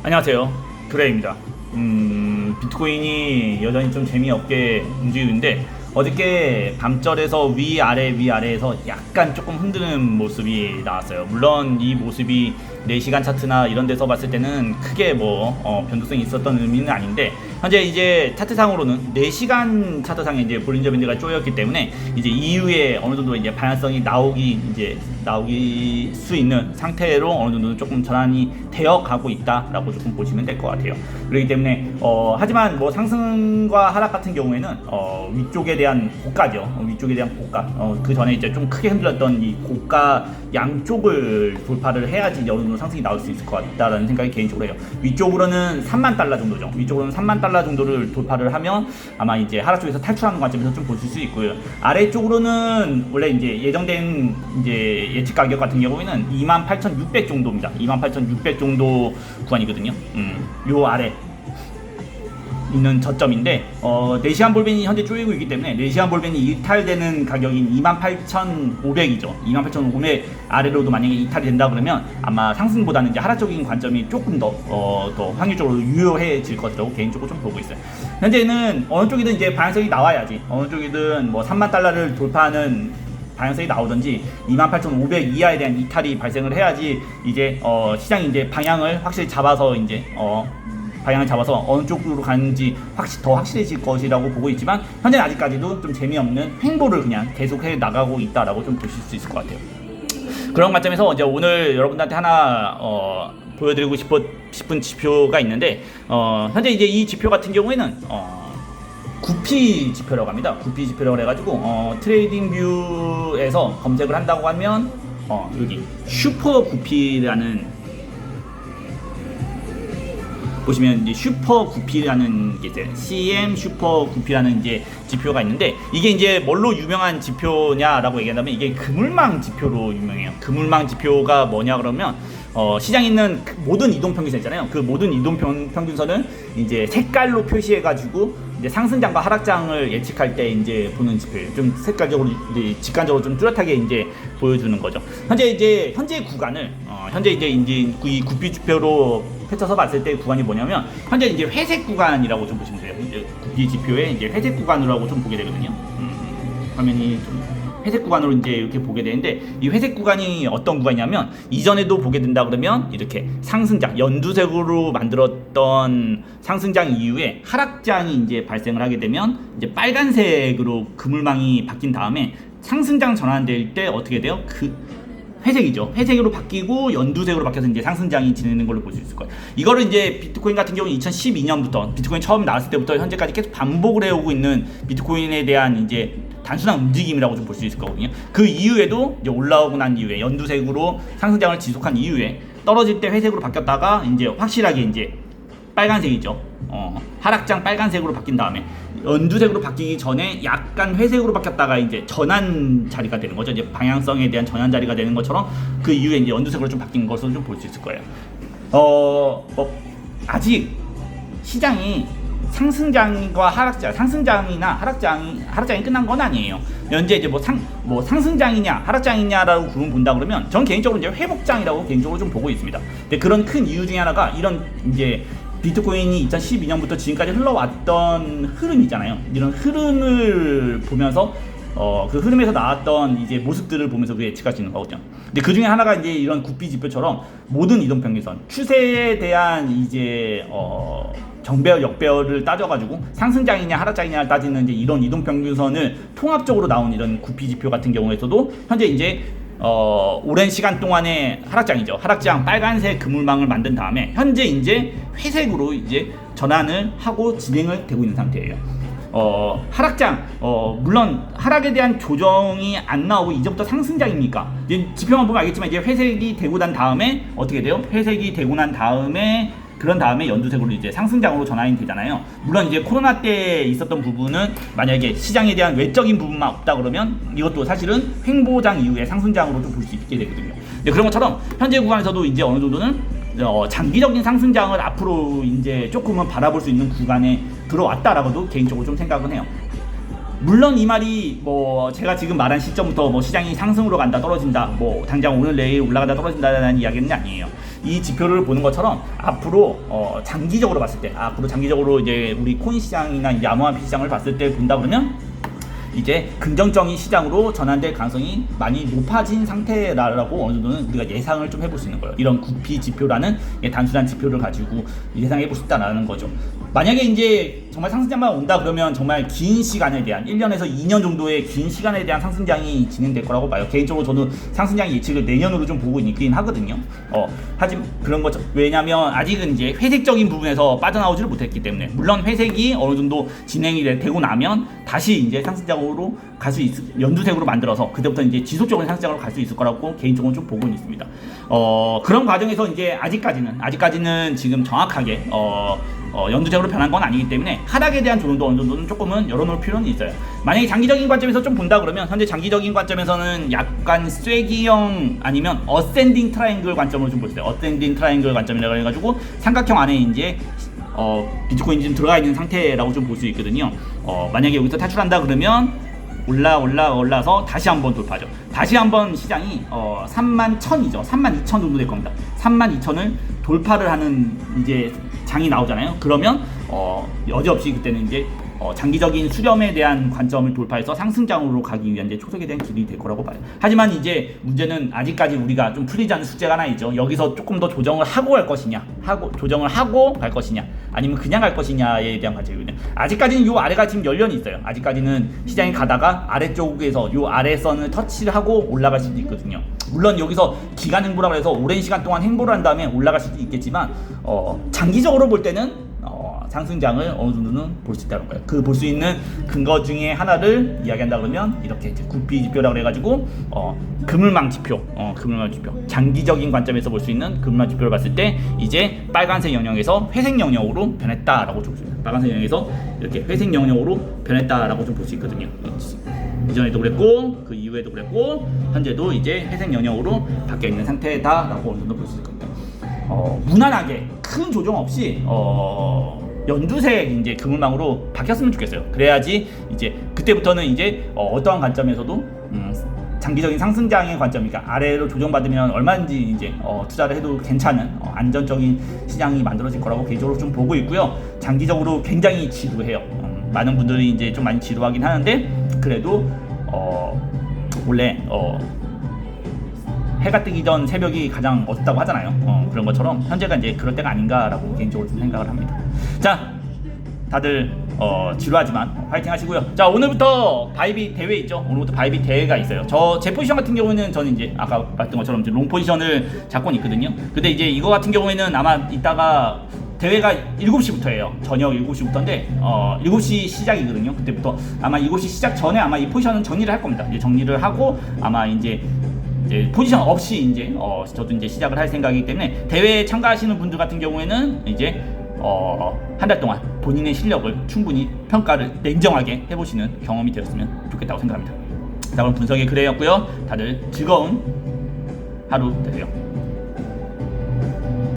안녕하세요. 그레이입니다. 비트코인이 여전히 좀 재미없게 움직이고 있는데 어저께 밤절에서 위아래에서 약간 조금 흔드는 모습이 나왔어요. 물론 이 모습이 4시간 차트나 이런 데서 봤을 때는 크게 변동성이 있었던 의미는 아닌데, 현재 이제 차트상으로는 4시간 차트상에 이제 볼린저 밴드가 쪼였기 때문에 이제 이후에 어느 정도 이제 방향성이 나오기 수 있는 상태로 어느 정도 조금 전환이 되어 가고 있다라고 조금 보시면 될 것 같아요. 그렇기 때문에 하지만 상승과 하락 같은 경우에는 위쪽에 대한 고가죠. 위쪽에 대한 고가. 그 전에 이제 좀 크게 흔들렸던 이 고가 양쪽을 돌파를 해야지 어느 정도 상승이 나올 수 있을 것 같다라는 생각이 개인적으로 해요. 위쪽으로는 3만 달러 정도죠. 위쪽으로는 3만 달러 정도를 돌파를 하면 아마 이제 하락 쪽에서 탈출하는 관점에서 좀 보실 수 있고요. 아래쪽으로는 원래 이제 예정된 이제 예측 가격 같은 경우에는 28,600 정도입니다. 28,600 정도 구간이거든요. 요 아래 있는 저점인데 4시간 볼벤이 현재 쪼이고 있기 때문에 4시간 볼벤이 이탈되는 가격인 28,500이죠. 28,500 아래로도 만약에 이탈이 된다 그러면 아마 상승보다는 이제 하락적인 관점이 조금 더 확률적으로 유효해질 것이라고 개인적으로 좀 보고 있어요. 현재는 어느 쪽이든 이제 방향성이 나와야지, 어느 쪽이든 3만 달러를 돌파하는 방향성이 나오든지 28,500 이하에 대한 이탈이 발생을 해야지 이제 시장이 이제 방향을 확실히 잡아서 어느 쪽으로 가는지 더 확실해질 것이라고 보고 있지만, 현재는 아직까지도 좀 재미없는 횡보를 그냥 계속해 나가고 있다라고 좀 보실 수 있을 것 같아요. 그런 관점에서 이제 오늘 여러분들한테 하나 보여드리고 싶은 지표가 있는데, 현재 이제 이 지표 같은 경우에는 구피 지표라고 합니다. 구피 지표라고 해가지고 트레이딩 뷰에서 검색을 한다고 하면 여기 슈퍼 구피라는, 보시면 이제 슈퍼 구피라는 게 이제 CM 슈퍼 구피라는 이제 지표가 있는데, 이게 이제 뭘로 유명한 지표냐라고 얘기한다면 이게 그물망 지표로 유명해요. 그물망 지표가 뭐냐 그러면 시장에 있는 모든 이동평균선 있잖아요. 그 모든 이동평균선을 이제 색깔로 표시해가지고 이제 상승장과 하락장을 예측할 때 이제 보는 지표예요. 좀 색깔적으로 이제 직관적으로 좀 뚜렷하게 이제 보여주는 거죠. 현재 구간을 현재 이제 이 구피 지표로 펼쳐서 봤을 때 구간이 뭐냐면, 현재 이제 회색 구간이라고 좀 보시면 돼요. 이제 구피 지표에 이제 회색 구간이라고 좀 보게 되거든요. 화면이 좀 회색 구간으로 이제 이렇게 보게 되는데, 이 회색 구간이 어떤 구간이냐면, 이전에도 보게 된다 그러면 이렇게 상승장, 연두색으로 만들었던 상승장 이후에 하락장이 이제 발생을 하게 되면 이제 빨간색으로 그물망이 바뀐 다음에 상승장 전환될 때 어떻게 돼요? 회색이죠. 회색으로 바뀌고 연두색으로 바뀌어서 이제 상승장이 진행되는 걸로 볼 수 있을 거예요. 이거를 이제 비트코인 같은 경우는 2012년부터 비트코인 처음 나왔을 때부터 현재까지 계속 반복을 해오고 있는 비트코인에 대한 이제 단순한 움직임이라고 좀 볼 수 있을 거거든요. 그 이후에도 이제 올라오고 난 이후에 연두색으로 상승장을 지속한 이후에 떨어질 때 회색으로 바뀌었다가 이제 확실하게 이제 빨간색이죠. 하락장 빨간색으로 바뀐 다음에 연두색으로 바뀌기 전에 약간 회색으로 바뀌었다가 이제 전환 자리가 되는 거죠. 이제 방향성에 대한 전환 자리가 되는 것처럼 그 이후에 이제 연두색으로 좀 바뀐 것으로 좀 볼 수 있을 거예요. 아직 시장이 상승장과 하락장, 상승장이나 하락장이 끝난 건 아니에요. 현재 이제 상승장이냐 하락장이냐라고 구분 본다 그러면 저는 개인적으로 이제 회복장이라고 개인적으로 좀 보고 있습니다. 근데 그런 큰 이유 중에 하나가 이런 이제 비트코인이 2012년부터 지금까지 흘러왔던 흐름이잖아요. 이런 흐름을 보면서 그 흐름에서 나왔던 이제 모습들을 보면서 그 예측할 수 있는 거거든요. 근데 그 중에 하나가 이제 이런 구피 지표처럼 모든 이동평균선 추세에 대한 이제 정배열, 역배열을 따져가지고 상승장이냐 하락장이냐를 따지는 이제 이런 이동평균선을 통합적으로 나온 이런 구피 지표 같은 경우에서도 현재 이제 오랜 시간 동안의 하락장이죠. 하락장 빨간색 그물망을 만든 다음에 현재 이제 회색으로 이제 전환을 하고 진행을 되고 있는 상태예요. 하락장, 물론 하락에 대한 조정이 안 나오고 이제부터 상승장입니까? 이제 지표만 보면 알겠지만 이제 회색이 되고 난 다음에 어떻게 돼요? 회색이 되고 난 다음에 그런 다음에 연두색으로 이제 상승장으로 전환이 되잖아요. 물론 이제 코로나 때 있었던 부분은 만약에 시장에 대한 외적인 부분만 없다 그러면 이것도 사실은 횡보장 이후에 상승장으로 좀 볼 수 있게 되거든요. 근데 그런 것처럼 현재 구간에서도 이제 어느 정도는 장기적인 상승장을 앞으로 이제 조금은 바라볼 수 있는 구간에 들어왔다라고도 개인적으로 좀 생각은 해요. 물론 이 말이 제가 지금 말한 시점부터 시장이 상승으로 간다 떨어진다 당장 오늘 내일 올라간다 떨어진다라는 이야기는 아니에요. 이 지표를 보는 것처럼 앞으로 장기적으로 봤을 때, 앞으로 장기적으로 이제 우리 코인 시장이나 이제 암호화폐 시장을 봤을 때 본다 그러면 이제 긍정적인 시장으로 전환될 가능성이 많이 높아진 상태라고 어느 정도는 우리가 예상을 좀 해볼 수 있는 거예요. 이런 구피 지표라는 단순한 지표를 가지고 예상해 볼 수 있다라는 거죠. 만약에 이제 정말 상승장만 온다 그러면 정말 긴 시간에 대한 1년에서 2년 정도의 긴 시간에 대한 상승장이 진행될 거라고 봐요. 개인적으로 저는 상승장 예측을 내년으로 좀 보고 있긴 하거든요. 하지만 그런 거죠. 왜냐면 아직은 이제 회색적인 부분에서 빠져나오지를 못했기 때문에, 물론 회색이 어느 정도 진행이 되고 나면 다시 이제 상승장으로 갈 수 연두색으로 만들어서 그때부터 이제 지속적인 상승장으로 갈 수 있을 거라고 개인적으로 좀 보고 있습니다. 그런 과정에서 이제 아직까지는 지금 정확하게 연두색으로 변한 건 아니기 때문에 하락에 대한 조정도 어느 정도는 조금은 열어놓을 필요는 있어요. 만약에 장기적인 관점에서 좀 본다 그러면 현재 장기적인 관점에서는 약간 쐐기형 아니면 어센딩 트라이앵글 관점으로 좀 보세요. 어센딩 트라이앵글 관점이라고 해가지고 삼각형 안에 이제 비트코인이 좀 들어가 있는 상태라고 좀 볼 수 있거든요. 만약에 여기서 탈출한다 그러면 올라서 다시 한번 돌파죠. 다시 한번 시장이 31,000이죠. 32,000 정도 될 겁니다. 32,000을 돌파를 하는 이제 장이 나오잖아요. 그러면 여지없이 그때는 이제 장기적인 수렴에 대한 관점을 돌파해서 상승장으로 가기 위한 이제 초석에 대한 길이 될 거라고 봐요. 하지만 이제 문제는 아직까지 우리가 좀 풀리지 않은 숙제가 하나 있죠. 여기서 조금 더 조정을 하고 갈 것이냐, 조정을 하고 갈 것이냐, 아니면 그냥 갈 것이냐에 대한 관점이거든요. 아직까지는 요 아래가 지금 열련이 있어요. 아직까지는 시장이 가다가 아래쪽에서 요 아래선을 터치를 하고 올라갈 수도 있거든요. 물론 여기서 기간 행보라고 해서 오랜 시간 동안 행보를 한 다음에 올라갈 수도 있겠지만 장기적으로 볼 때는 상승장을 어느 정도는 볼 수 있다는 거예요. 그 볼 수 있는 근거 중에 하나를 이야기한다 그러면 이렇게 이제 구피 지표라고 해가지고 그물망 지표, 장기적인 관점에서 볼 수 있는 그물망 지표를 봤을 때 이제 빨간색 영역에서 회색 영역으로 변했다라고 좀 볼 수 있어요. 빨간색 영역에서 이렇게 회색 영역으로 변했다라고 좀 볼 수 있거든요. 이전에도 그랬고 그 이후에도 그랬고 현재도 이제 회색 영역으로 바뀌어 있는 상태다라고 어느 정도 볼 수 있을 겁니다. 무난하게 큰 조정 없이 연두색 이제 그물망으로 바뀌었으면 좋겠어요. 그래야지 이제 그때부터는 이제 어떠한 관점에서도 장기적인 상승장의 관점, 그러니까 아래로 조정받으면 얼마든지 이제 투자를 해도 괜찮은 안전적인 시장이 만들어질 거라고 개인적으로 좀 보고 있고요. 장기적으로 굉장히 지루해요. 많은 분들이 이제 좀 많이 지루하긴 하는데 그래도 원래 해가 뜨기 전 새벽이 가장 어둡다고 하잖아요. 그런 것처럼 현재가 이제 그럴 때가 아닌가라고 개인적으로 좀 생각을 합니다. 자, 다들 지루하지만 화이팅 하시고요. 자, 오늘부터 바이빗 대회 있죠. 오늘부터 바이빗 대회가 있어요. 제 포지션 같은 경우에는 저는 이제 아까 봤던 것처럼 이제 롱 포지션을 잡고 있거든요. 근데 이제 이거 같은 경우에는 아마 이따가 대회가 7시부터예요. 저녁 7시부터인데 7시 시작이거든요. 그때부터 아마 7시 시작 전에 아마 이 포지션은 정리를 할 겁니다. 이제 정리를 하고 아마 이제 포지션 없이 이제 저도 이제 시작을 할 생각이기 때문에 대회에 참가하시는 분들 같은 경우에는 이제 한 달 동안 본인의 실력을 충분히 평가를 냉정하게 해보시는 경험이 되었으면 좋겠다고 생각합니다. 자, 그럼 분석의 글이었고요. 다들 즐거운 하루 되세요.